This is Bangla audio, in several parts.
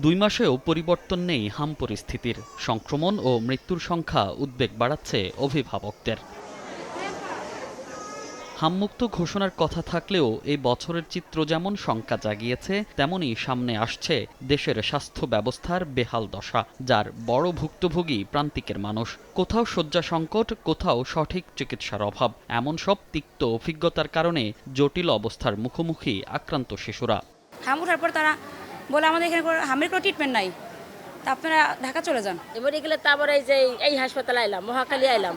2 মাসেও পরিবর্তন নেই হাম পরিস্থিতির। সংক্রমণ ও মৃত্যুর সংখ্যা উদ্বেগ বাড়াচ্ছে অভিভাবকদের। হামমুক্ত ঘোষণার কথা থাকলেও এই বছরের চিত্র যেমন শঙ্কা জাগিয়েছে, তেমনি সামনে আসছে দেশের স্বাস্থ্য ব্যবস্থার বেহাল দশা, যার বড় ভুক্তভোগী প্রান্তিকের মানুষ। কোথাও শয্যা সংকট, কোথাও সঠিক চিকিৎসার অভাব। এমন সব তিক্ত অভিজ্ঞতার কারণে জটিল অবস্থার মুখোমুখি আক্রান্ত শিশুরা। হাম ওঠার পর তারা বলে আমাদের এখানে হামের কোনো ট্রিটমেন্ট নাই, তা আপনারা ঢাকা চলে যান। এবারে গেলে তারপরে এই হাসপাতালে আইলাম, মহাখালী আইলাম,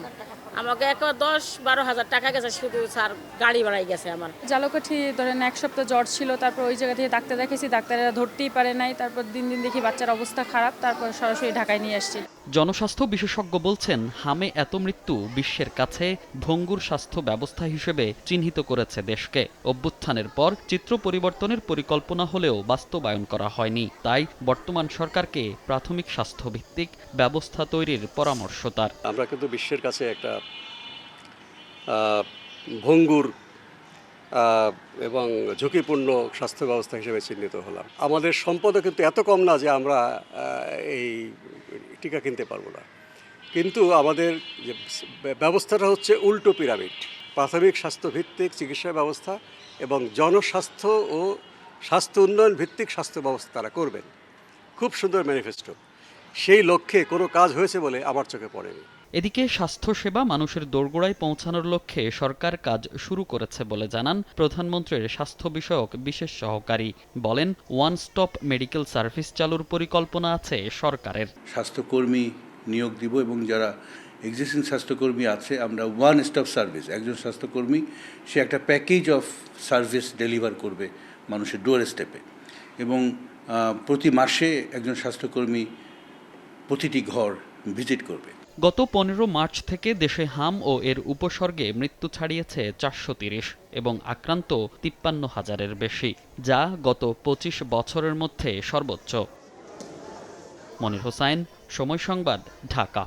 আমাকে 10-12 হাজার টাকা গেছে শুধু স্যার গাড়ি ভাড়াই গেছে আমার। জালকাঠি ধরেন 1 সপ্তাহ জ্বর ছিল, তারপর ওই জায়গা থেকে ডাক্তার দেখাইছি, ডাক্তারেরা ধরতেই পারে নাই, তারপর দিন দিন দেখি বাচ্চার অবস্থা খারাপ, তারপর সরাসরি ঢাকায় নিয়ে আসছি। জনস্বাস্থ্য বিশেষজ্ঞ বলছেন, হামে এত মৃত্যু বিশ্বের কাছে ভঙ্গুর স্বাস্থ্য ব্যবস্থা হিসেবে চিহ্নিত করেছে দেশকে। অভ্যুত্থানের পর চিত্র পরিবর্তনের পরিকল্পনা হলেও বাস্তবায়ন করা হয়নি। তাই বর্তমান সরকারকে প্রাথমিক স্বাস্থ্যভিত্তিক ব্যবস্থা তৈরির পরামর্শ তার। আমরা কিন্তু বিশ্বের কাছে একটা ভঙ্গুর এবং ঝুঁকিপূর্ণ স্বাস্থ্য ব্যবস্থা হিসেবে চিহ্নিত হলাম। আমাদের সম্পদও কিন্তু এত কম না যে আমরা এই টিকা কিনতে পারবো না। কিন্তু আমাদের যে ব্যবস্থাটা হচ্ছে উল্টো পিরামিড। প্রাথমিক স্বাস্থ্যভিত্তিক চিকিৎসা ব্যবস্থা এবং জনস্বাস্থ্য ও স্বাস্থ্য উন্নয়ন ভিত্তিক স্বাস্থ্য ব্যবস্থা তারা করবেন। খুব সুন্দর ম্যানিফেস্টো। সেই লক্ষ্যে কোনো কাজ হয়েছে বলে আমার চোখে পড়েনি। এদিকে স্বাস্থ্যসেবা মানুষের দোরগোড়ায় পৌঁছানোর লক্ষ্যে সরকার কাজ শুরু করেছে বলে জানান প্রধানমন্ত্রীর স্বাস্থ্য বিষয়ক বিশেষ সহকারী। বলেন, ওয়ান স্টপ মেডিকেল সার্ভিস চালুর পরিকল্পনা আছে সরকারের। স্বাস্থ্যকর্মী নিয়োগ দিব এবং যারা এক্সিস্টিং স্বাস্থ্যকর্মী আছে আমরা ওয়ান স্টপ সার্ভিস, একজন স্বাস্থ্যকর্মী সে একটা প্যাকেজ অফ সার্ভিস ডেলিভার করবে মানুষের ডোর স্টেপে, এবং প্রতি মাসে একজন স্বাস্থ্যকর্মী প্রতিটি ঘর ভিজিট করবে। গত 15 মার্চ থেকে দেশে হাম ও এর উপসর্গে মৃত্যু ছাড়িয়েছে 430 এবং আক্রান্ত 53,000-এর বেশি, যা গত 25 বছরের মধ্যে সর্বোচ্চ। মনির হোসাইন, সময় সংবাদ, ঢাকা।